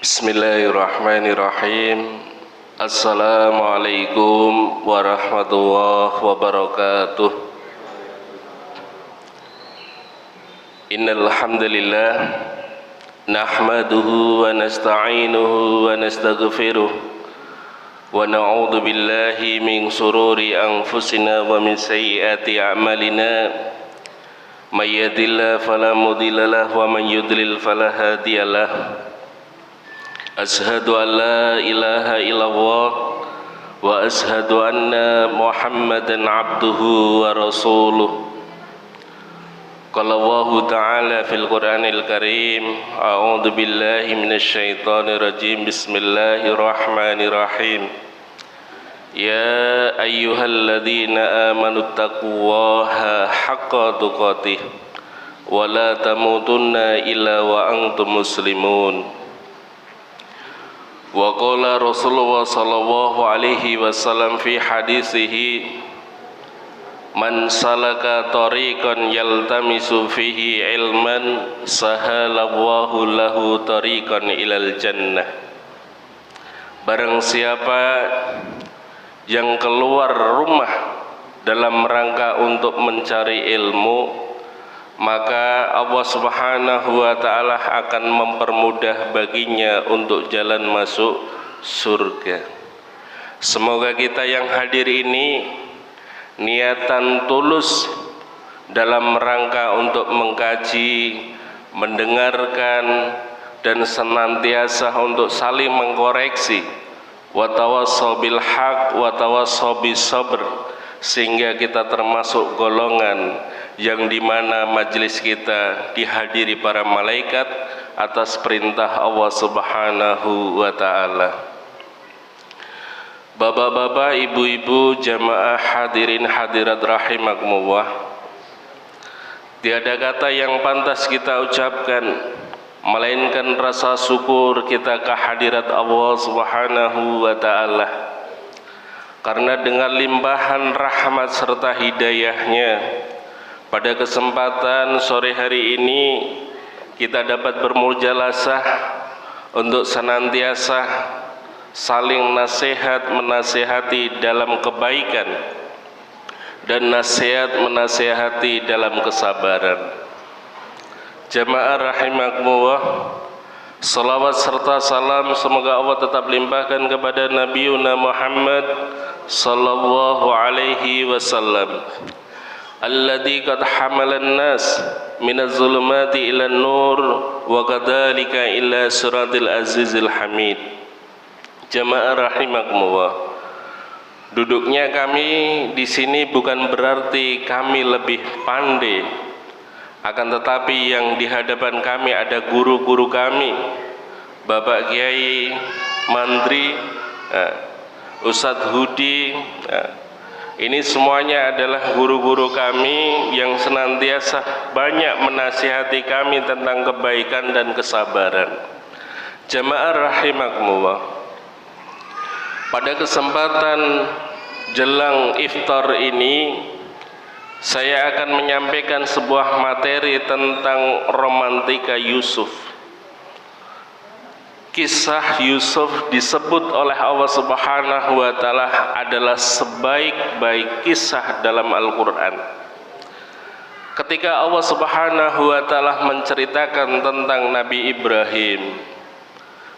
Bismillahirrahmanirrahim. Assalamualaikum warahmatullahi wabarakatuh. Innal hamdalillah nahmaduhu wa nasta'inuhu wa nastaghfiruh wa na'udzu billahi min shururi anfusina wa min sayyiati a'malina. May yahdihillahu fala mudilla lahu wa man yudlil fala hadiyalah. Ashhadu an la ilaha illallah wa ashhadu anna Muhammadan abduhu wa rasuluh. Qala Allahu ta'ala fil Qur'anil Karim, a'udzu billahi minasyaitonir rajim. Bismillahirrahmanirrahim. Ya ayyuhalladzina amanu taqullaha haqqa tuqatih wa la tamutunna illa wa antum muslimun. Wa qala Rasulullah sallallahu alaihi wasallam fi hadisihi, man salaka tariqan yaltamisu fihi ilman sahalallahu lahu tariqan ilal jannah. Barang siapa yang keluar rumah dalam rangka untuk mencari ilmu, maka Allah Subhanahu wa ta'ala akan mempermudah baginya untuk jalan masuk surga. Semoga kita yang hadir ini niatan tulus dalam rangka untuk mengkaji, mendengarkan, dan senantiasa untuk saling mengkoreksi. Wa tawassaw bil haq wa tawassaw bis sabr, sehingga kita termasuk golongan yang dimana majelis kita dihadiri para malaikat atas perintah Allah Subhanahu wa ta'ala. Bapak-bapak, ibu-ibu, jamaah hadirin hadirat rahimakumullah, tiada kata yang pantas kita ucapkan melainkan rasa syukur kita kehadirat Allah Subhanahu wa ta'ala, karena dengan limpahan rahmat serta hidayahnya pada kesempatan sore hari ini kita dapat bermujalasah untuk senantiasa saling nasihat menasihati dalam kebaikan dan nasihat menasihati dalam kesabaran. Jamaah rahimakumullah, salawat serta salam semoga Allah tetap limpahkan kepada Nabiuna Muhammad sallallahu alaihi wasallam, alladzi qad hamalan nas minaz zulumati ilan nur wa kadzalika ila siratil azizil hamid. Jamaah rahimakumullah, duduknya kami di sini bukan berarti kami lebih pandai, akan tetapi yang di hadapan kami ada guru-guru kami, Bapak Kiai Mandri, Ustadz Hudi. Ini semuanya adalah guru-guru kami yang senantiasa banyak menasihati kami tentang kebaikan dan kesabaran. Jamaah rahimakumullah, pada kesempatan jelang iftar ini saya akan menyampaikan sebuah materi tentang romantika Yusuf. Kisah Yusuf disebut oleh Allah Subhanahu wa ta'ala adalah sebaik-baik kisah dalam Al-Quran. Ketika Allah Subhanahu wa ta'ala menceritakan tentang Nabi Ibrahim,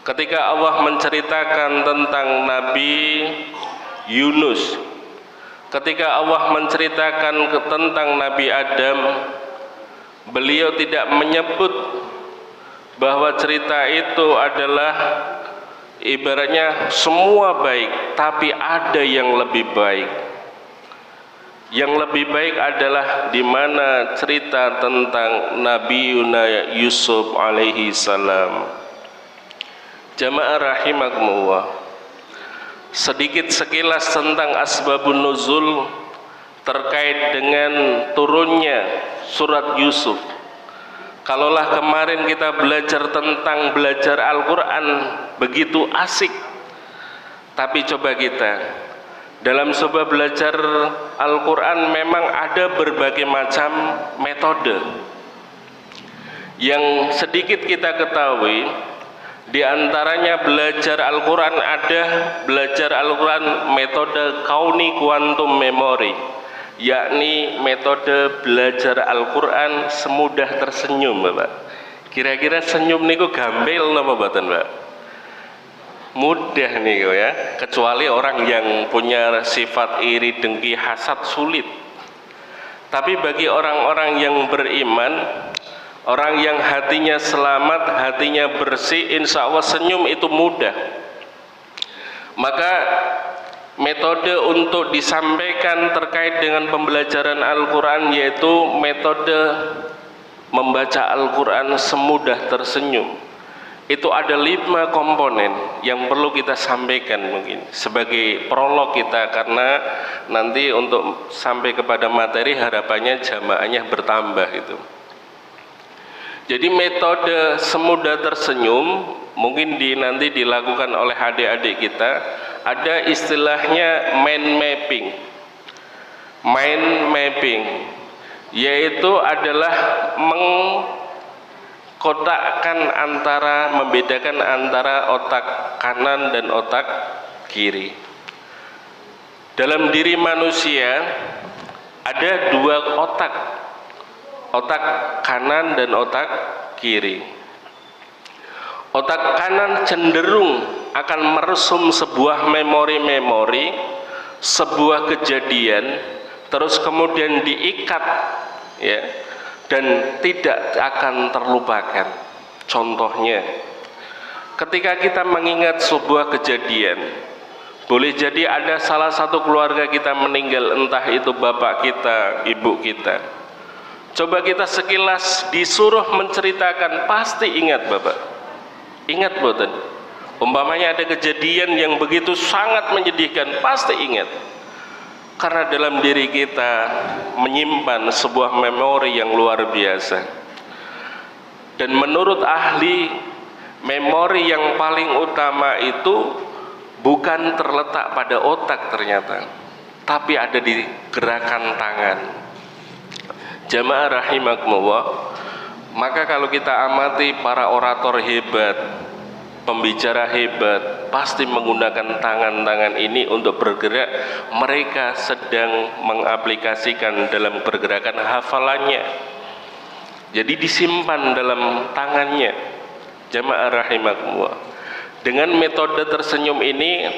ketika Allah menceritakan tentang Nabi Yunus, ketika Allah menceritakan tentang Nabi Adam, beliau tidak menyebut bahwa cerita itu adalah ibaratnya semua baik, tapi ada yang lebih baik. Yang lebih baik adalah di mana cerita tentang Nabi Yusuf alaihi salam. Jamaah rahimakumullah, sedikit sekilas tentang asbabun nuzul terkait dengan turunnya surat Yusuf. Kalaulah kemarin kita belajar Al-Quran begitu asik, tapi coba kita dalam sebuah belajar Al-Quran memang ada berbagai macam metode. Yang sedikit kita ketahui, Di antaranya belajar Al-Quran, ada belajar Al-Quran metode kauni quantum memory, yakni metode belajar Al-Quran semudah tersenyum, Bapak. Kira-kira senyum niku gampil napa mboten, Pak? Mudah niku ya, kecuali orang yang punya sifat iri, dengki, hasad sulit. Tapi bagi orang-orang yang beriman, orang yang hatinya selamat, hatinya bersih, insya Allah senyum itu mudah. Maka metode untuk disampaikan terkait dengan pembelajaran Al-Quran yaitu metode membaca Al-Quran semudah tersenyum. Itu ada 5 komponen yang perlu kita sampaikan mungkin sebagai prolog kita, karena nanti untuk sampai kepada materi harapannya jamaahnya bertambah itu. Jadi metode semudah tersenyum mungkin nanti dilakukan oleh adik-adik kita. Ada istilahnya mind mapping. Mind mapping yaitu adalah membedakan antara otak kanan dan otak kiri. Dalam diri manusia ada 2 otak, otak kanan dan otak kiri. Otak kanan cenderung akan meresum sebuah memori-memori, sebuah kejadian, terus kemudian diikat, ya, dan tidak akan terlupakan. Contohnya, ketika kita mengingat sebuah kejadian, boleh jadi ada salah satu keluarga kita meninggal, entah itu bapak kita, ibu kita. Coba kita sekilas disuruh menceritakan, pasti ingat Bapak. Ingat boten? Umpamanya ada kejadian yang begitu sangat menyedihkan, pasti ingat. Karena dalam diri kita menyimpan sebuah memori yang luar biasa. Dan menurut ahli, memori yang paling utama itu bukan terletak pada otak ternyata, tapi ada di gerakan tangan. Jamaah rahimakumullah, maka kalau kita amati para orator hebat, pembicara hebat, pasti menggunakan tangan-tangan ini untuk bergerak. Mereka sedang mengaplikasikan dalam pergerakan hafalannya, jadi disimpan dalam tangannya. Jamaah rahimakumullah, dengan metode tersenyum ini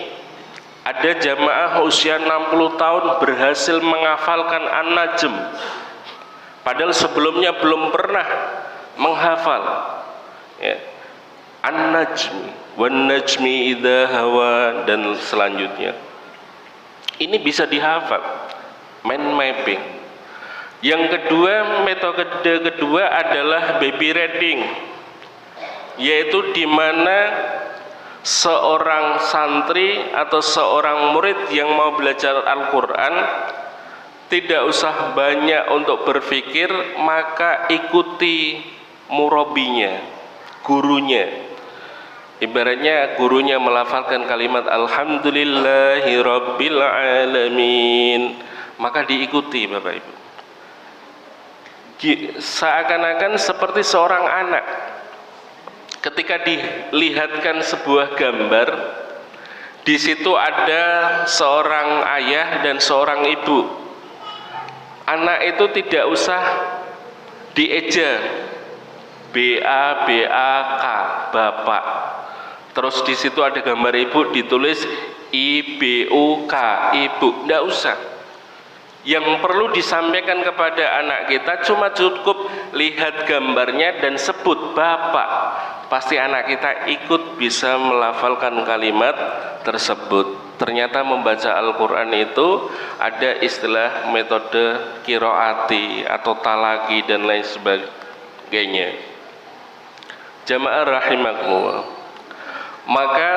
ada jamaah usia 60 tahun berhasil menghafalkan An-Najm, padahal sebelumnya belum pernah menghafal, ya. An-Najmi wan najmi idza hawa dan selanjutnya. Ini bisa dihafal, mind mapping. Yang kedua, metode kedua adalah baby reading, yaitu di mana seorang santri atau seorang murid yang mau belajar Al-Quran tidak usah banyak untuk berpikir, maka ikuti murabinya, gurunya. Ibaratnya gurunya melafalkan kalimat Alhamdulillahirabbil alamin, maka diikuti Bapak Ibu. Seakan-akan seperti seorang anak ketika dilihatkan sebuah gambar, di situ ada seorang ayah dan seorang ibu. Anak itu tidak usah dieja, B-A-B-A-K, bapak. Terus di situ ada gambar ibu, ditulis I-B-U-K, ibu. Tidak usah. Yang perlu disampaikan kepada anak kita cuma cukup lihat gambarnya dan sebut bapak. Pasti anak kita ikut bisa melafalkan kalimat tersebut. Ternyata membaca Al-Quran itu ada istilah metode qiraati atau talaki dan lain sebagainya. Jamaah rahimakumullah. Maka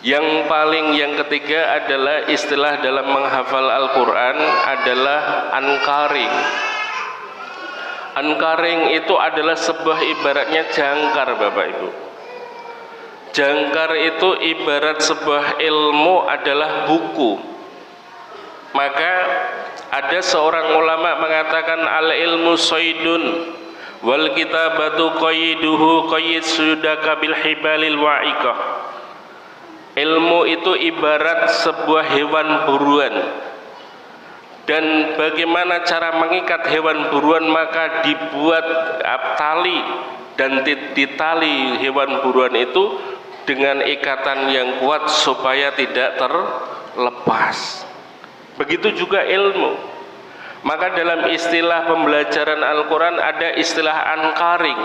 yang ketiga adalah istilah dalam menghafal Al-Quran adalah ankaring. Ankaring itu adalah sebuah ibaratnya jangkar Bapak Ibu. Jangkar itu ibarat sebuah ilmu adalah buku. Maka ada seorang ulama mengatakan al ilmu soidun wal kitabatu qayyiduhu qayyid sudaka bil hibalil wa'iqah. Ilmu itu ibarat sebuah hewan buruan, dan bagaimana cara mengikat hewan buruan, maka dibuat tali dan ditali hewan buruan itu dengan ikatan yang kuat supaya tidak terlepas. Begitu juga ilmu. Maka dalam istilah pembelajaran Al-Quran ada istilah ankaring.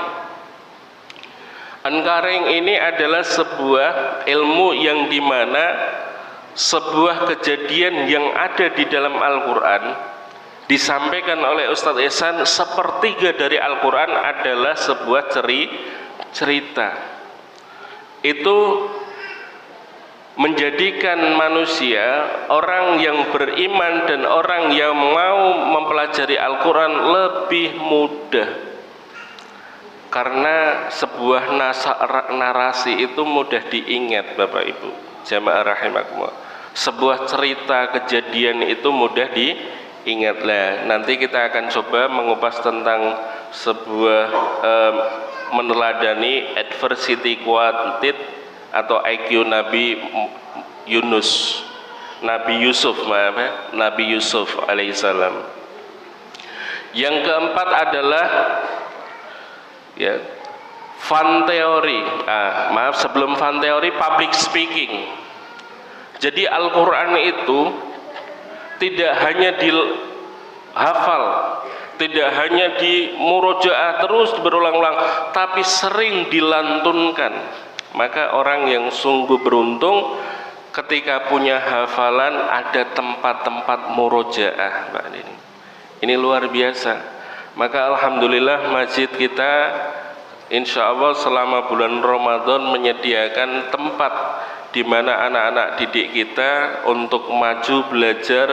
Ankaring ini adalah sebuah ilmu yang dimana sebuah kejadian yang ada di dalam Al-Quran disampaikan oleh Ustadz Ihsan, sepertiga dari Al-Quran adalah sebuah cerita. Itu menjadikan manusia, orang yang beriman dan orang yang mau mempelajari Al-Quran lebih mudah. Karena sebuah narasi itu mudah diingat, Bapak Ibu jamaah rahimakumullah. Sebuah cerita kejadian itu mudah diingat. Lah, nanti kita akan coba mengupas tentang sebuah meneladani adversity quantitative atau IQ Nabi Yusuf alaihissalam. Yang keempat adalah fun theory. Sebelum fun theory, public speaking. Jadi Al-Quran itu tidak hanya dihafal, tidak hanya di murojaah terus berulang-ulang, tapi sering dilantunkan. Maka orang yang sungguh beruntung ketika punya hafalan ada tempat-tempat murojaah, Pak. Ini luar biasa. Maka alhamdulillah masjid kita insya Allah selama bulan Ramadan menyediakan tempat di mana anak-anak didik kita untuk maju belajar,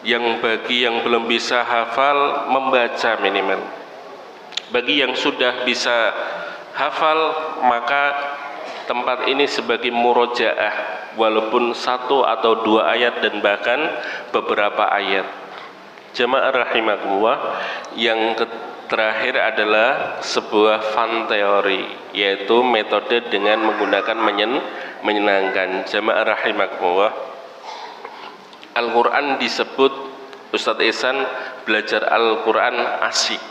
yang bagi yang belum bisa hafal membaca minimal. Bagi yang sudah bisa hafal, maka tempat ini sebagai murojaah walaupun 1 atau 2 ayat dan bahkan beberapa ayat. Jamaah rahimakumullah, yang terakhir adalah sebuah fun theory, yaitu metode dengan menggunakan menyenangkan. Jamaah rahimakumullah, Al-Quran disebut Ustadz Ihsan belajar Al-Quran asyik.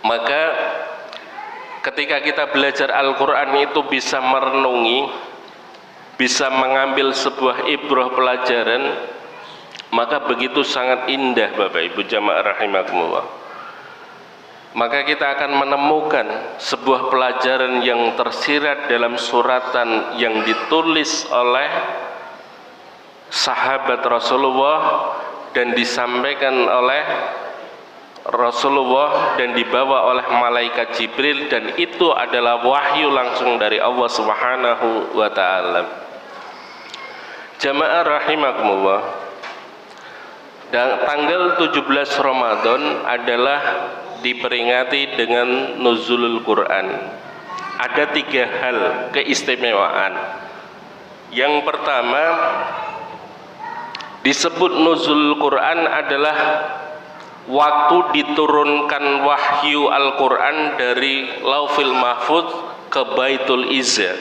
Maka ketika kita belajar Al-Quran itu bisa merenungi, bisa mengambil sebuah ibrah pelajaran, maka begitu sangat indah, Bapak Ibu jamaah rahimakumullah. Maka kita akan menemukan sebuah pelajaran yang tersirat dalam suratan yang ditulis oleh sahabat Rasulullah dan disampaikan oleh Rasulullah dan dibawa oleh malaikat Jibril, dan itu adalah wahyu langsung dari Allah Subhanahu wa ta'ala. Jamaah rahimakumullah, dan tanggal 17 Ramadan adalah diperingati dengan nuzulul Quran. Ada 3 hal keistimewaan. Yang pertama, disebut nuzulul Quran adalah waktu diturunkan wahyu Al-Quran dari Laufil Mahfuz ke Baitul Izzah.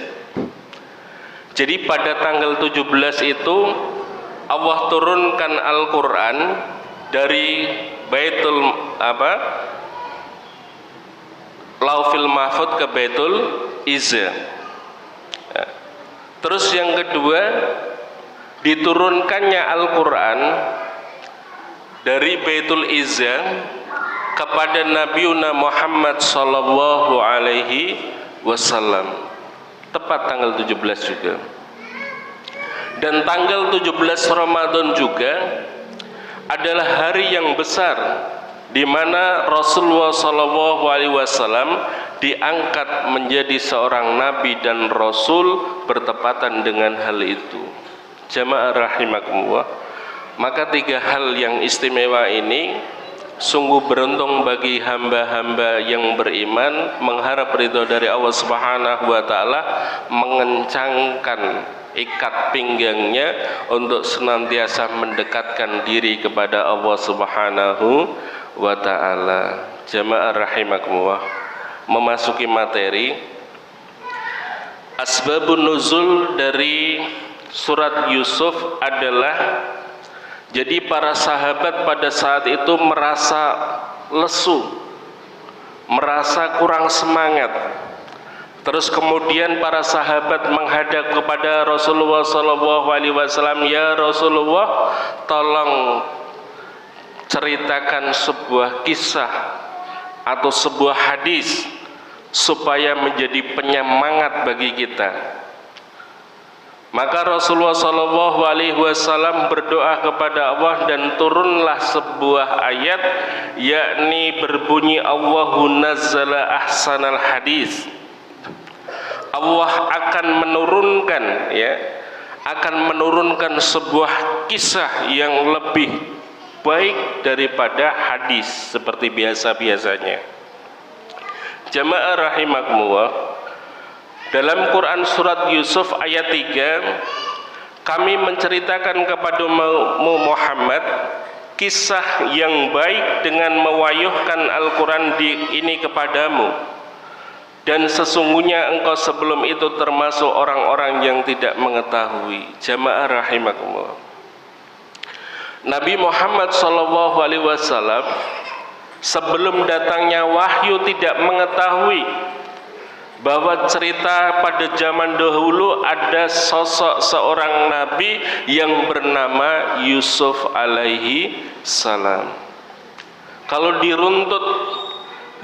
Jadi pada tanggal 17 itu Allah turunkan Al-Quran dari Baitul Laufil Mahfuz ke Baitul Izzah. Terus yang kedua, diturunkannya Al-Quran dari Baitul Izzah kepada Nabiuna Muhammad sallallahu alaihi wasallam, tepat tanggal 17 juga. Dan tanggal 17 Ramadan juga adalah hari yang besar di mana Rasulullah sallallahu alaihi wasallam diangkat menjadi seorang nabi dan rasul bertepatan dengan hal itu. Jamaah rahimakumullah, maka 3 hal yang istimewa ini sungguh beruntung bagi hamba-hamba yang beriman, mengharap ridho dari Allah Subhanahu wa ta'ala, mengencangkan ikat pinggangnya untuk senantiasa mendekatkan diri kepada Allah Subhanahu wa ta'ala. Jamaah rahimakumullah, memasuki materi. Asbabun nuzul dari surat Yusuf adalah, jadi para sahabat pada saat itu merasa lesu, merasa kurang semangat. Terus kemudian para sahabat menghadap kepada Rasulullah SAW, ya Rasulullah, tolong ceritakan sebuah kisah atau sebuah hadis supaya menjadi penyemangat bagi kita. Maka Rasulullah SAW berdoa kepada Allah dan turunlah sebuah ayat, yakni berbunyi, Allahu nazzala ahsanal hadis. Allah akan menurunkan sebuah kisah yang lebih baik daripada hadis seperti biasa-biasanya. Jamaah rahimakumullah, dalam Quran surat Yusuf ayat 3, kami menceritakan kepadamu Muhammad kisah yang baik dengan mewayuhkan Al-Quran ini kepadamu, dan sesungguhnya engkau sebelum itu termasuk orang-orang yang tidak mengetahui. Jamaah rahimakumullah, Nabi Muhammad SAW sebelum datangnya wahyu tidak mengetahui bahwa cerita pada zaman dahulu ada sosok seorang nabi yang bernama Yusuf alaihi salam. Kalau diruntut,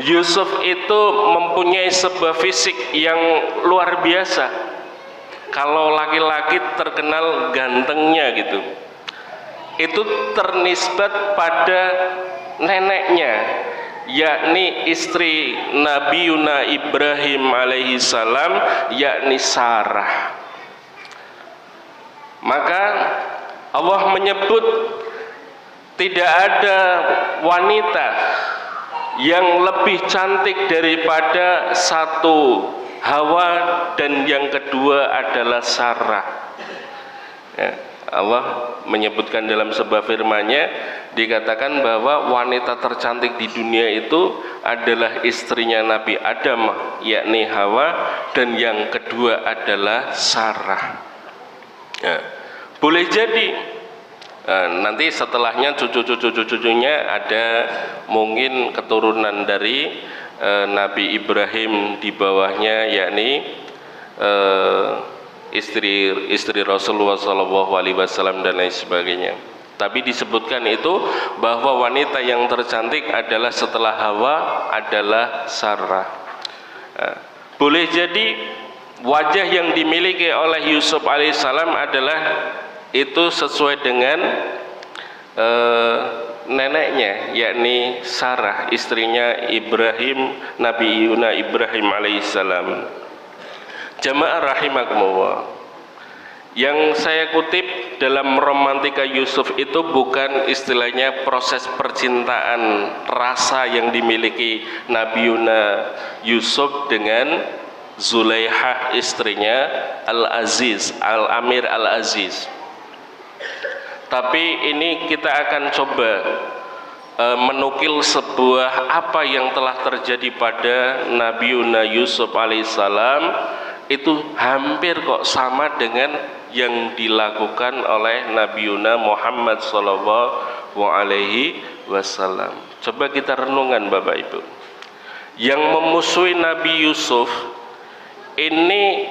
Yusuf itu mempunyai sebuah fisik yang luar biasa. Kalau laki-laki terkenal gantengnya gitu, itu ternisbat pada neneknya, yakni istri Nabi Yuna Ibrahim alaihi salam, yakni Sarah. Maka Allah menyebut tidak ada wanita yang lebih cantik daripada satu, Hawa, dan yang kedua adalah Sarah. Ya, Allah menyebutkan dalam sebuah firman-Nya, dikatakan bahwa wanita tercantik di dunia itu adalah istrinya Nabi Adam, yakni Hawa, dan yang kedua adalah Sarah. Ya, boleh jadi nanti setelahnya cucu-cucunya ada mungkin keturunan dari Nabi Ibrahim di bawahnya, yakni istri Rasulullah SAW dan lain sebagainya. Tapi disebutkan itu bahwa wanita yang tercantik adalah setelah Hawa adalah Sarah. Boleh jadi wajah yang dimiliki oleh Yusuf alaihissalam adalah itu sesuai dengan neneknya, yakni Sarah, istrinya Ibrahim, Nabi Yuna Ibrahim alaihissalam. Jamaah rahimakumullah, yang saya kutip dalam romantika Yusuf itu bukan istilahnya proses percintaan rasa yang dimiliki Nabi Yuna Yusuf dengan Zulaihah istrinya Al-Aziz, Al-Amir Al-Aziz. Tapi ini kita akan coba menukil sebuah apa yang telah terjadi pada Nabi Yuna Yusuf alaihissalam, itu hampir kok sama dengan yang dilakukan oleh Nabi Yuna Muhammad sallallahu alaihi wasallam. Coba kita renungan Bapak Ibu. Yang memusuhi Nabi Yusuf ini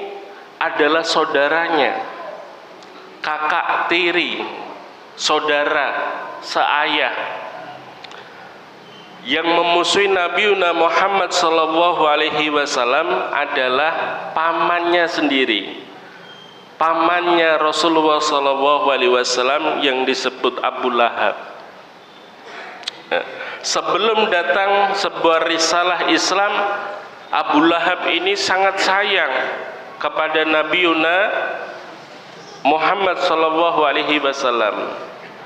adalah saudaranya, kakak tiri, saudara seayah. Yang memusuhi Nabi Muhammad sallallahu alaihi wasallam adalah pamannya sendiri, pamannya Rasulullah sallallahu alaihi wasallam yang disebut Abu Lahab. Sebelum datang sebuah risalah Islam, Abu Lahab ini sangat sayang kepada Nabi Muhammad sallallahu alaihi wasallam.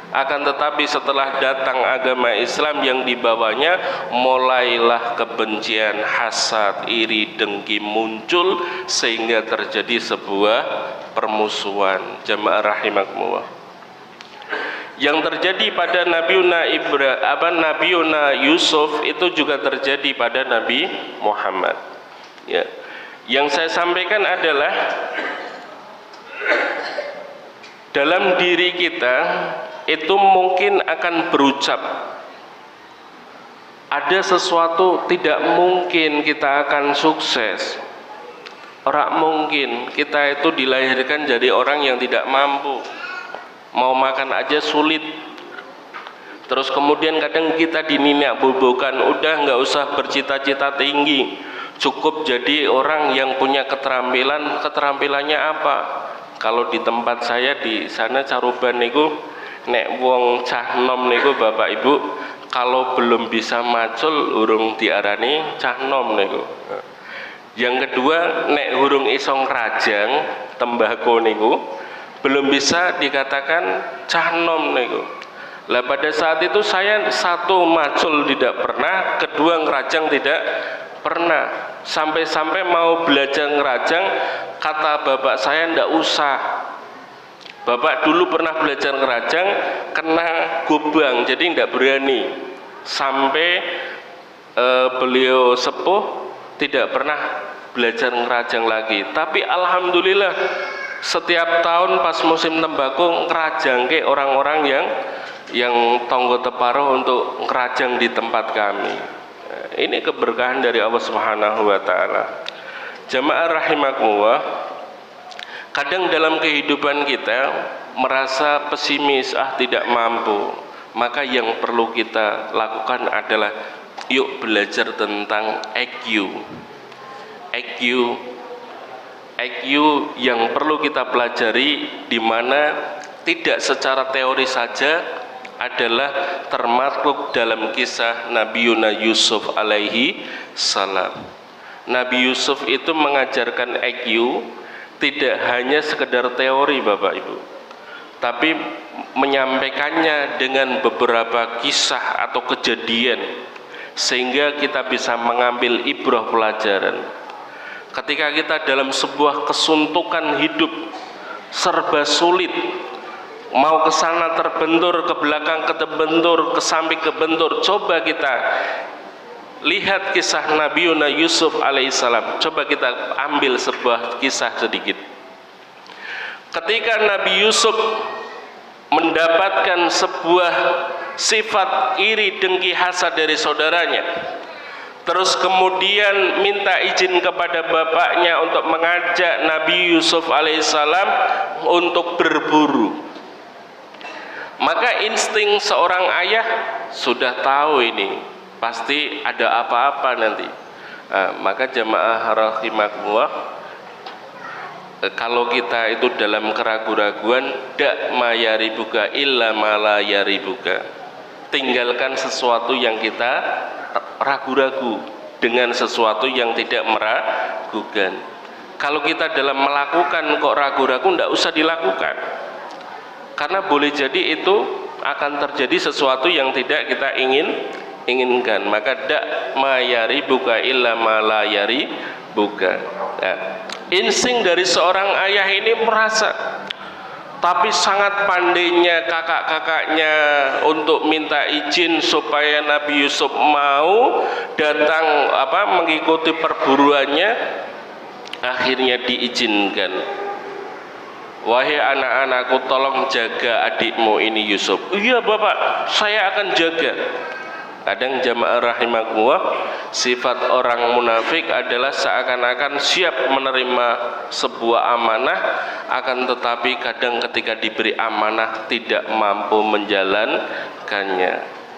Akan tetapi setelah datang agama Islam yang dibawanya, mulailah kebencian, hasad, iri, dengki muncul sehingga terjadi sebuah permusuhan. Jamaah rahimakumullah. Yang terjadi pada Nabiuna Yusuf itu juga terjadi pada Nabi Muhammad. Ya. Yang saya sampaikan adalah dalam diri kita itu mungkin akan berucap ada sesuatu, tidak mungkin kita akan sukses. Orang mungkin kita itu dilahirkan jadi orang yang tidak mampu, mau makan aja sulit. Terus kemudian kadang kita dininak bobokan, udah nggak usah bercita-cita tinggi, cukup jadi orang yang punya keterampilan. Keterampilannya apa? Kalau di tempat saya di sana Caruban niku, nek wong cah nom niku bapak ibu, kalau belum bisa macul urung diarani cah nom niku. Yang kedua, nek urung iso ngrajang tembako niku, belum bisa dikatakan cah nom niku. Lah pada saat itu saya satu macul tidak pernah, kedua ngerajang tidak pernah. Sampai-sampai mau belajar ngerajang, kata bapak saya ndak usah. Bapak dulu pernah belajar ngerajang, kena gobang, jadi ndak berani. Sampai beliau sepuh tidak pernah belajar ngerajang lagi. Tapi alhamdulillah setiap tahun pas musim tembakau ngerajang ke orang-orang yang tonggo teparo untuk ngerajang di tempat kami. Ini keberkahan dari Allah Subhanahu wa taala. Jamaah rahimakumullah, kadang dalam kehidupan kita merasa pesimis, tidak mampu. Maka yang perlu kita lakukan adalah yuk belajar tentang EQ. EQ yang perlu kita pelajari, di mana tidak secara teori saja adalah termaktub dalam kisah Nabiuna Yusuf alaihi salam. Nabi Yusuf itu mengajarkan EQ tidak hanya sekedar teori Bapak Ibu, tapi menyampaikannya dengan beberapa kisah atau kejadian sehingga kita bisa mengambil ibrah pelajaran. Ketika kita dalam sebuah kesuntukan hidup serba sulit, mau ke sana terbentur, ke belakang kebentur, ke samping kebentur, coba kita lihat kisah Nabiuna Yusuf alaihissalam. Coba kita ambil sebuah kisah sedikit. Ketika Nabi Yusuf mendapatkan sebuah sifat iri, dengki, hasad dari saudaranya, terus kemudian minta izin kepada bapaknya untuk mengajak Nabi Yusuf alaihissalam untuk berburu. Maka insting seorang ayah sudah tahu ini pasti ada apa-apa nanti. Maka jamaah rahimakumullah, kalau kita itu dalam keraguan-raguan, dak mayaribuka illa malayaribuka, tinggalkan sesuatu yang kita ragu-ragu dengan sesuatu yang tidak meragukan. Kalau kita dalam melakukan kok ragu-ragu, ndak usah dilakukan, karena boleh jadi itu akan terjadi sesuatu yang tidak kita inginkan. Maka dak mayari buka illa malayari buka. Insting dari seorang ayah ini merasa, tapi sangat pandainya kakak-kakaknya untuk minta izin supaya Nabi Yusuf mau datang mengikuti perburuannya. Akhirnya diizinkan. Wahai anak-anakku, tolong jaga adikmu ini Yusuf. Iya Bapak, saya akan jaga. Kadang jamaah rahimakumullah, sifat orang munafik adalah seakan-akan siap menerima sebuah amanah, akan tetapi kadang ketika diberi amanah tidak mampu menjalankannya.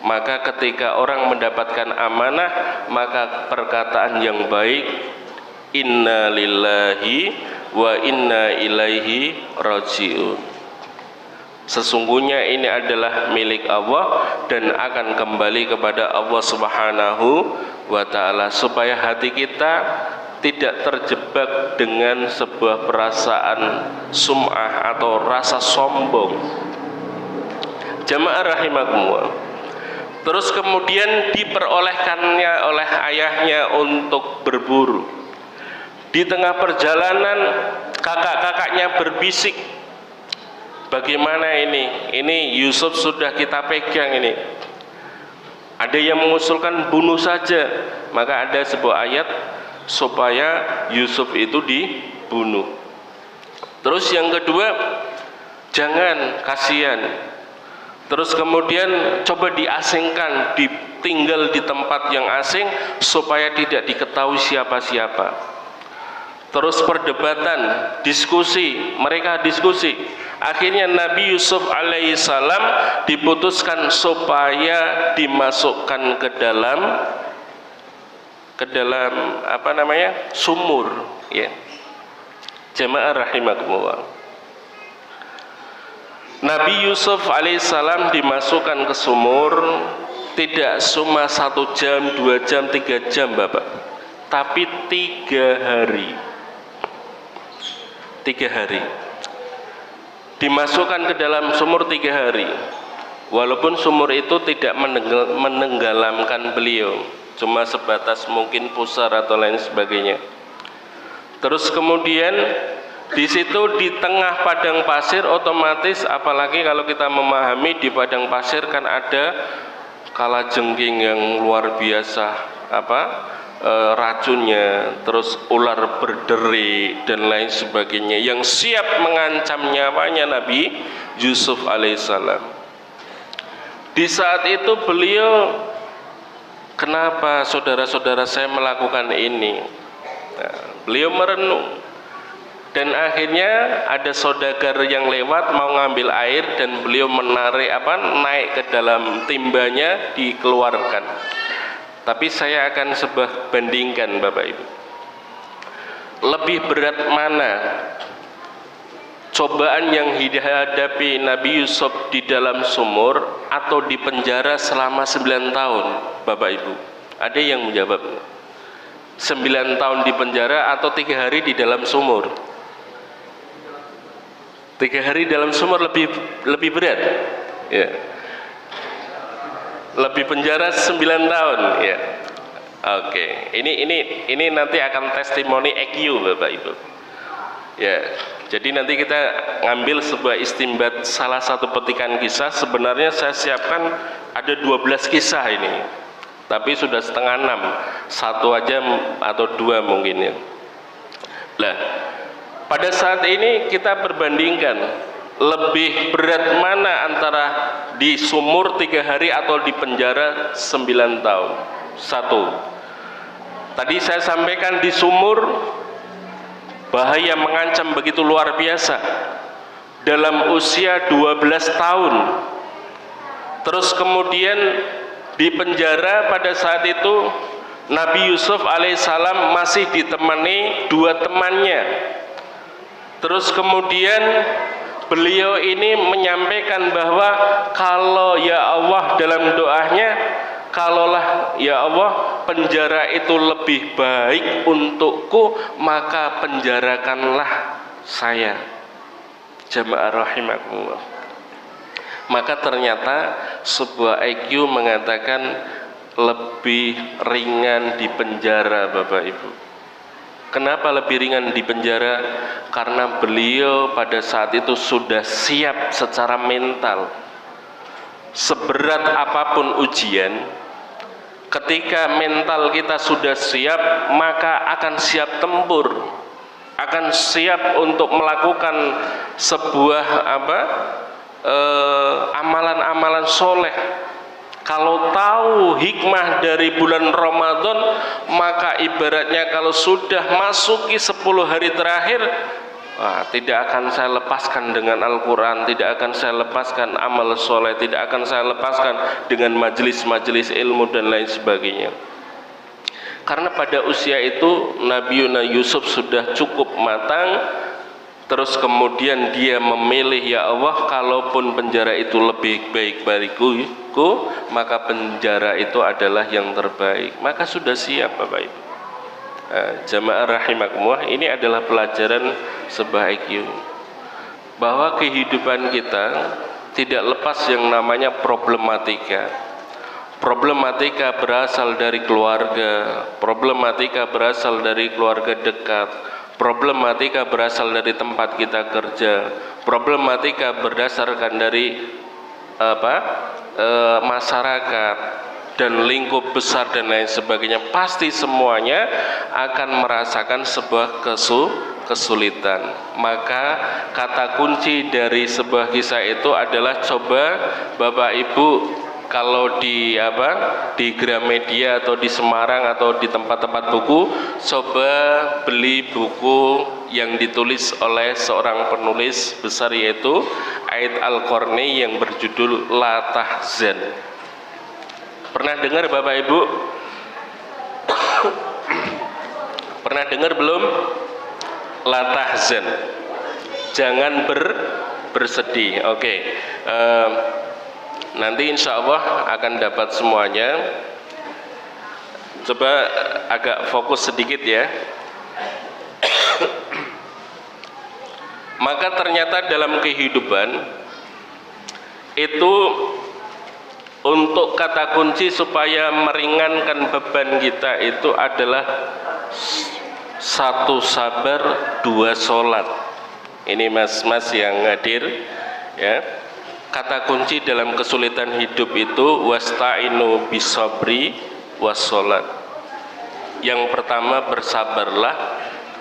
Maka ketika orang mendapatkan amanah, maka perkataan yang baik, inna lillahi wa inna ilaihi rajiun, sesungguhnya ini adalah milik Allah dan akan kembali kepada Allah Subhanahu wa ta'ala, supaya hati kita tidak terjebak dengan sebuah perasaan sum'ah atau rasa sombong. Jamaah rahimakumullah, terus kemudian diperolehkannya oleh ayahnya untuk berburu. Di tengah perjalanan kakak-kakaknya berbisik, bagaimana ini Yusuf sudah kita pegang ini. Ada yang mengusulkan bunuh saja, maka ada sebuah ayat supaya Yusuf itu dibunuh. Terus yang kedua, jangan, kasihan. Terus kemudian coba diasingkan, tinggal di tempat yang asing supaya tidak diketahui siapa-siapa. Terus perdebatan, diskusi, mereka diskusi. Akhirnya Nabi Yusuf alaihissalam diputuskan supaya dimasukkan ke dalam apa namanya, sumur, ya. Jamaah rahimakumullah. Nabi Yusuf alaihissalam dimasukkan ke sumur tidak cuma 1 jam, 2 jam, 3 jam Bapak, tapi 3 hari. 3 hari dimasukkan ke dalam sumur 3 hari, walaupun sumur itu tidak menenggelamkan beliau, cuma sebatas mungkin pusar atau lain sebagainya. Terus kemudian di situ di tengah padang pasir, otomatis apalagi kalau kita memahami di padang pasir kan ada kalajengking yang luar biasa, racunnya, terus ular berderik dan lain sebagainya yang siap mengancam nyawanya Nabi Yusuf alaihissalam. Di saat itu beliau, kenapa saudara-saudara saya melakukan ini? Nah, beliau merenung, dan akhirnya ada saudagar yang lewat mau ngambil air dan beliau naik ke dalam timbanya, dikeluarkan. Tapi saya akan bandingkan Bapak Ibu, lebih berat mana cobaan yang dihadapi Nabi Yusuf di dalam sumur atau di penjara selama 9 tahun Bapak Ibu? Ada yang menjawab 9 tahun di penjara atau 3 hari di dalam sumur? 3 hari dalam sumur lebih berat, ya. Lebih penjara 9 tahun, ya. Oke, ini nanti akan testimoni EQ Bapak Ibu, ya. Jadi nanti kita ngambil sebuah istimbat salah satu petikan kisah. Sebenarnya saya siapkan ada 12 kisah ini, tapi sudah setengah 6, 1 aja atau 2 mungkin, ya. Nah, pada saat ini kita perbandingkan lebih berat mana antara di sumur 3 hari atau di penjara 9 tahun. 1, tadi saya sampaikan di sumur bahaya mengancam begitu luar biasa dalam usia 12 tahun. Terus kemudian di penjara pada saat itu Nabi Yusuf alaihissalam masih ditemani 2 temannya. Terus kemudian beliau ini menyampaikan bahwa kalau ya Allah dalam doanya, kalaulah ya Allah penjara itu lebih baik untukku, maka penjarakanlah saya. Jamaah rahimakumullah. Maka ternyata sebuah IQ mengatakan lebih ringan di penjara Bapak Ibu. Kenapa lebih ringan di penjara? Karena beliau pada saat itu sudah siap secara mental. Seberat apapun ujian, ketika mental kita sudah siap, maka akan siap tempur, akan siap untuk melakukan sebuah amalan-amalan soleh. Kalau tahu hikmah dari bulan Ramadan, maka ibaratnya kalau sudah masuki 10 hari terakhir, tidak akan saya lepaskan dengan Al-Quran, tidak akan saya lepaskan amal soleh, tidak akan saya lepaskan dengan majelis-majelis ilmu dan lain sebagainya. Karena pada usia itu Nabi Yusuf sudah cukup matang. Terus kemudian dia memilih, ya Allah, kalaupun penjara itu lebih baik bagiku, maka penjara itu adalah yang terbaik. Maka sudah siap Bapak Ibu. Jamaah rahimakumullah, ini adalah pelajaran sebuah IQ, bahwa kehidupan kita tidak lepas yang namanya problematika. Problematika berasal dari keluarga, problematika berasal dari keluarga dekat, problematika berasal dari tempat kita kerja, problematika berdasarkan dari masyarakat dan lingkup besar dan lain sebagainya, pasti semuanya akan merasakan sebuah kesulitan. Maka kata kunci dari sebuah kisah itu adalah coba Bapak Ibu kalau di Gramedia atau di Semarang atau di tempat-tempat buku, coba beli buku yang ditulis oleh seorang penulis besar yaitu Aid Al-Qarni yang berjudul La Tahzan. Pernah dengar Bapak Ibu? Pernah dengar belum? La Tahzan, jangan bersedih. Oke. Nanti insya Allah akan dapat semuanya. Coba agak fokus sedikit ya. Maka ternyata dalam kehidupan itu untuk kata kunci supaya meringankan beban kita itu adalah 1 sabar, 2 sholat. Ini mas-mas yang hadir ya. Kata kunci dalam kesulitan hidup itu wasta'inu bisabri wassalat. Yang pertama bersabarlah,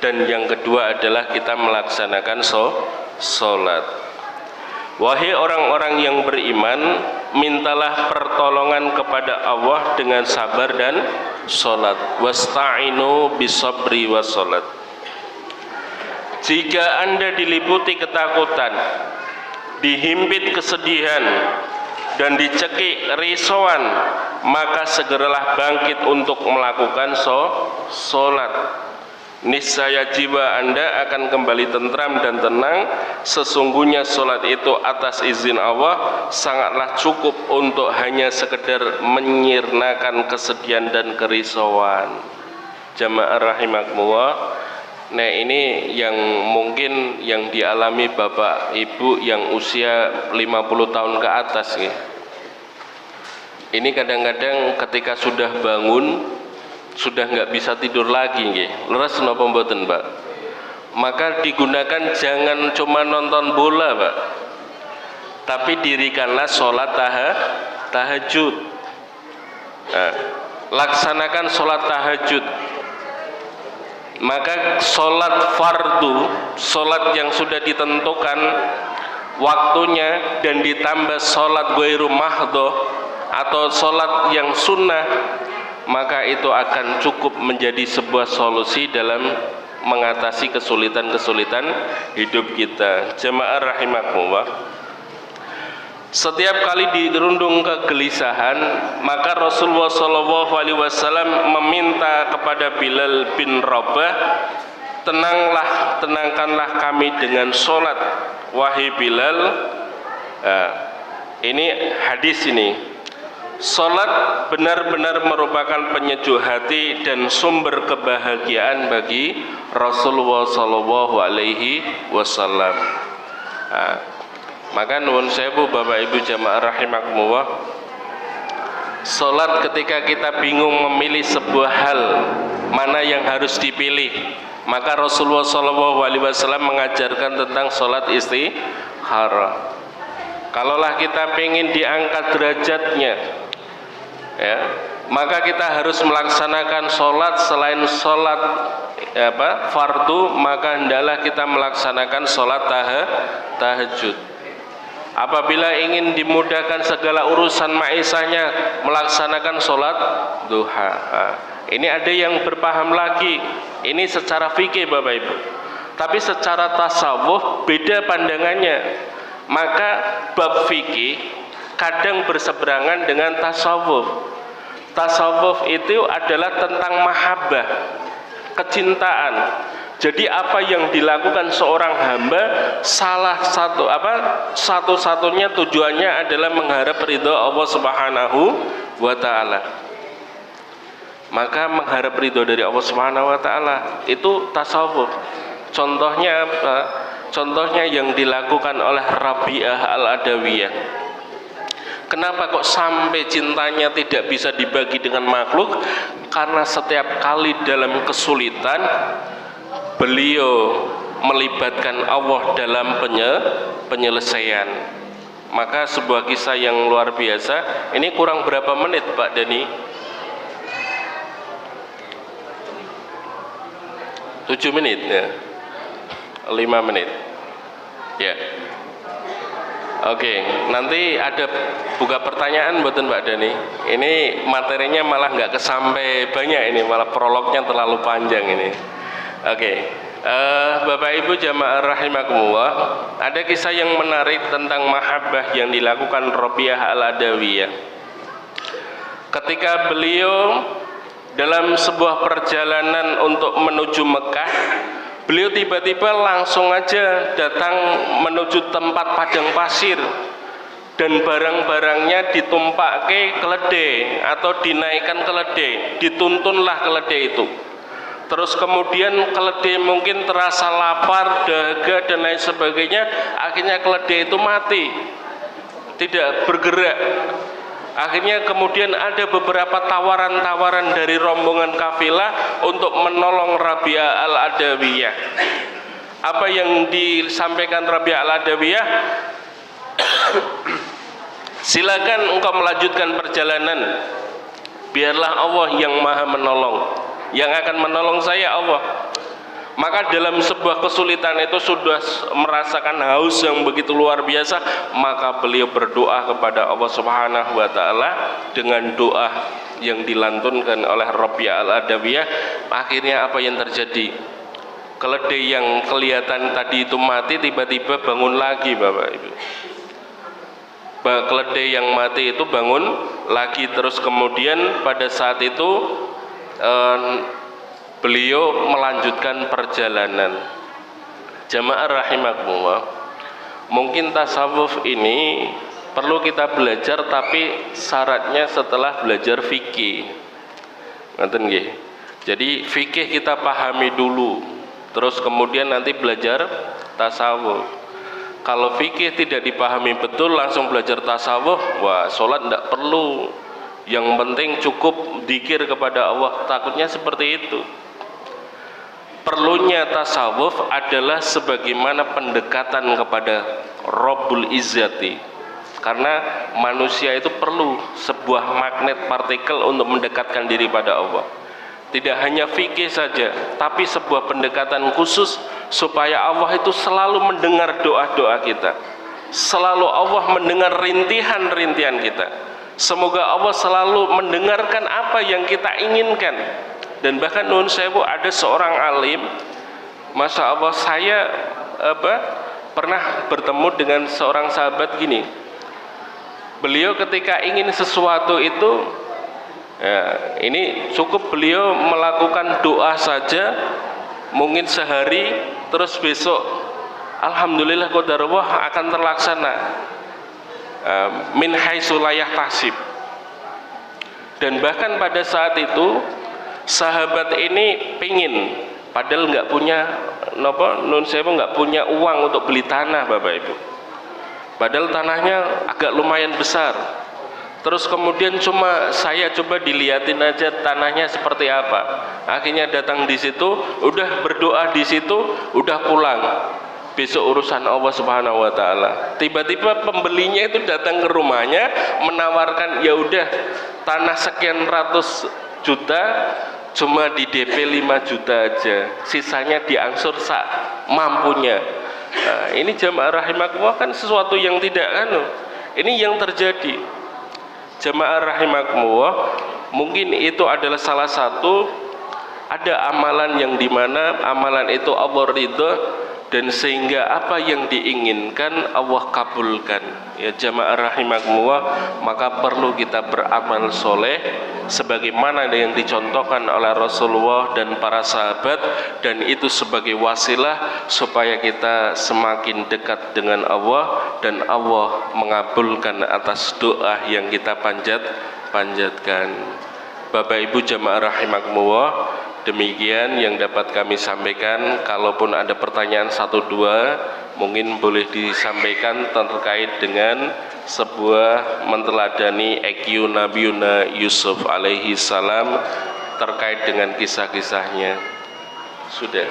dan yang kedua adalah kita melaksanakan sholat. Wahai orang-orang yang beriman, mintalah pertolongan kepada Allah dengan sabar dan sholat. Wasta'inu bisabri wassalat. Jika Anda diliputi ketakutan, dihimpit kesedihan, dan dicekik risauan, maka segeralah bangkit untuk melakukan sholat. Niscaya jiwa Anda akan kembali tentram dan tenang. Sesungguhnya sholat itu atas izin Allah sangatlah cukup untuk hanya sekedar menyirnakan kesedihan dan kerisauan. Jamaah rahimakumullah. Nah, ini yang mungkin yang dialami Bapak Ibu yang usia 50 tahun ke atas ya. Ini kadang-kadang ketika sudah bangun sudah nggak bisa tidur lagi nggih. Leres napa mboten, Pak? Maka digunakan jangan cuma nonton bola, Pak. Tapi dirikanlah sholat tahajud. Nah, laksanakan sholat tahajud. Maka sholat fardu, sholat yang sudah ditentukan waktunya dan ditambah sholat ghairu mahdho atau sholat yang sunnah, maka itu akan cukup menjadi sebuah solusi dalam mengatasi kesulitan-kesulitan hidup kita. Jemaah rahimakumullah. Setiap kali dirundung kegelisahan, maka Rasulullah SAW meminta kepada Bilal bin Rabah, tenangkanlah kami dengan sholat, wahai Bilal. Ini hadis ini. Sholat benar-benar merupakan penyejuk hati dan sumber kebahagiaan bagi Rasulullah SAW. Maka nuwun sewu Bapak Ibu jamaah rahimakumullah, sholat ketika kita bingung memilih sebuah hal mana yang harus dipilih, maka Rasulullah SAW mengajarkan tentang sholat istikharah. Kalaulah kita ingin diangkat derajatnya ya, maka kita harus melaksanakan sholat. Selain sholat fardu, maka hendaklah kita melaksanakan sholat tahajud. Apabila ingin dimudahkan segala urusan maisahnya, melaksanakan sholat duha. Ini ada yang berpaham lagi, ini secara fikih Bapak Ibu, tapi secara tasawuf beda pandangannya. Maka bab fikih kadang berseberangan dengan tasawuf. Tasawuf itu adalah tentang mahabbah, kecintaan. Jadi apa yang dilakukan seorang hamba satu-satunya tujuannya adalah mengharap ridho Allah Subhanahu wa taala. Maka mengharap ridho dari Allah Subhanahu wa taala itu tasawuf. Contohnya apa? Contohnya yang dilakukan oleh Rabi'ah Al-Adawiyah. Kenapa kok sampai cintanya tidak bisa dibagi dengan makhluk? Karena setiap kali dalam kesulitan beliau melibatkan Allah dalam penyelesaian. Maka sebuah kisah yang luar biasa. Ini kurang berapa menit Pak Dani? 7 menit ya. 5 menit ya. Oke, nanti ada buka pertanyaan buatan Mbak Dani. Ini materinya malah nggak kesampai banyak, ini malah prolognya terlalu panjang ini. Oke, Bapak Ibu jamaah rahimakumullah, ada kisah yang menarik tentang mahabbah yang dilakukan Rabi'ah al-Adawiyah. Ketika beliau dalam sebuah perjalanan untuk menuju Mekah, beliau tiba-tiba langsung aja datang menuju tempat padang pasir dan barang-barangnya ditumpah ke keledai atau dinaikkan keledai, dituntunlah keledai itu. Terus kemudian keledai mungkin terasa lapar, dahaga dan lain sebagainya, akhirnya keledai itu mati, tidak bergerak. Akhirnya kemudian ada beberapa tawaran-tawaran dari rombongan kafilah untuk menolong Rabi'ah al-Adawiyah. Apa yang disampaikan Rabi'ah al-Adawiyah? Silakan engkau melanjutkan perjalanan, biarlah Allah yang maha menolong, yang akan menolong saya Allah. Maka dalam sebuah kesulitan itu sudah merasakan haus yang begitu luar biasa, maka beliau berdoa kepada Allah Subhanahu wa taala dengan doa yang dilantunkan oleh Rabi'ah al-Adawiyah. Akhirnya apa yang terjadi? Keledai yang kelihatan tadi itu mati tiba-tiba bangun lagi, Bapak Ibu. Keledai yang mati itu bangun lagi, terus kemudian pada saat itu beliau melanjutkan perjalanan. Jamaah rahimakumullah, mungkin tasawuf ini perlu kita belajar, tapi syaratnya setelah belajar fikih. Ngoten nggih. Jadi fikih kita pahami dulu, terus kemudian nanti belajar tasawuf. Kalau fikih tidak dipahami betul langsung belajar tasawuf, wah sholat tidak perlu. Yang penting cukup dzikir kepada Allah, takutnya seperti itu. Perlunya tasawuf adalah sebagaimana pendekatan kepada Rabbul Izzati, karena manusia itu perlu sebuah magnet partikel untuk mendekatkan diri pada Allah. Tidak hanya fikih saja, tapi sebuah pendekatan khusus supaya Allah itu selalu mendengar doa-doa kita, selalu Allah mendengar rintihan-rintihan kita. Semoga Allah selalu mendengarkan apa yang kita inginkan. Dan bahkan nun sewu, ada seorang alim, masya Allah, saya pernah bertemu dengan seorang sahabat gini. Beliau ketika ingin sesuatu itu, ya, ini cukup beliau melakukan doa saja, mungkin sehari, terus besok alhamdulillah qadarullah akan terlaksana, min haitsu la yahtasib. Dan bahkan pada saat itu sahabat ini pingin, padahal nggak punya nun sewu, nggak punya uang untuk beli tanah, Bapak Ibu. Padahal tanahnya agak lumayan besar. Terus kemudian saya coba dilihatin aja tanahnya seperti apa. Akhirnya datang di situ, udah berdoa di situ, udah pulang. Besok urusan Allah Subhanahu wa taala. Tiba-tiba pembelinya itu datang ke rumahnya menawarkan, ya udah tanah sekian ratus juta cuma di DP 5 juta aja, sisanya diangsur sak mampunya. Nah, ini jamaah rahimakumullah kan sesuatu yang tidak ini yang terjadi. Jamaah rahimakumullah, mungkin itu adalah salah satu, ada amalan yang dimana amalan itu Allah ridha, dan sehingga apa yang diinginkan Allah kabulkan. Ya jamaah rahimakumullah, maka perlu kita beramal soleh sebagaimana yang dicontohkan oleh Rasulullah dan para sahabat, dan itu sebagai wasilah supaya kita semakin dekat dengan Allah dan Allah mengabulkan atas doa yang kita panjatkan. Bapak Ibu jamaah rahimakumullah, demikian yang dapat kami sampaikan. Kalaupun ada pertanyaan 1-2 mungkin boleh disampaikan terkait dengan sebuah menteladani IQ Nabiuna Yusuf alaihi salam terkait dengan kisah-kisahnya. Sudah.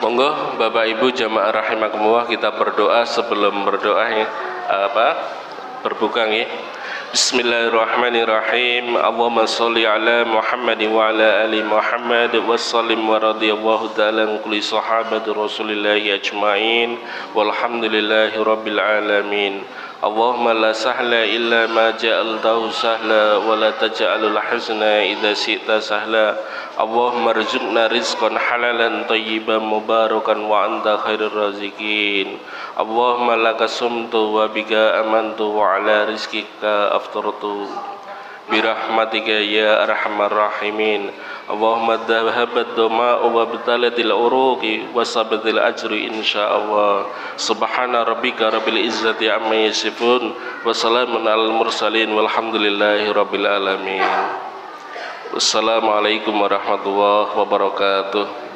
Monggo Bapak Ibu jamaah rahimakumullah, kita berdoa sebelum berdoa ya, berbuka ya. Bismillahirrahmanirrahim. Allahumma sholli ala Muhammad wa ala ali Muhammad wa sallim wa radiyallahu ta'ala an kulli sahabati Rasulillahi ajmain walhamdulillahi rabbil alamin. Allahumma la sahla illa ma ja'altahu sahla wa la taj'alul hazna idza syi'ta sahla. Allahumma rzuqna rizqan halalan tayyiban mubarakan wa anta khairur raziqin. Allahumma laka sumtu wa bika amantu wa ala rizqika aftartu birahmatika ya arhamar rahimin. Allahumma dhahabat dhama'u wa bitalatil uruqi wa sabatil ajri insyaallah. Subhana rabbika rabbil izzati amma yasifun wa salamun alal mursalin walhamdulillahi rabbil alamin. Wassalamualaikum warahmatullahi wabarakatuh.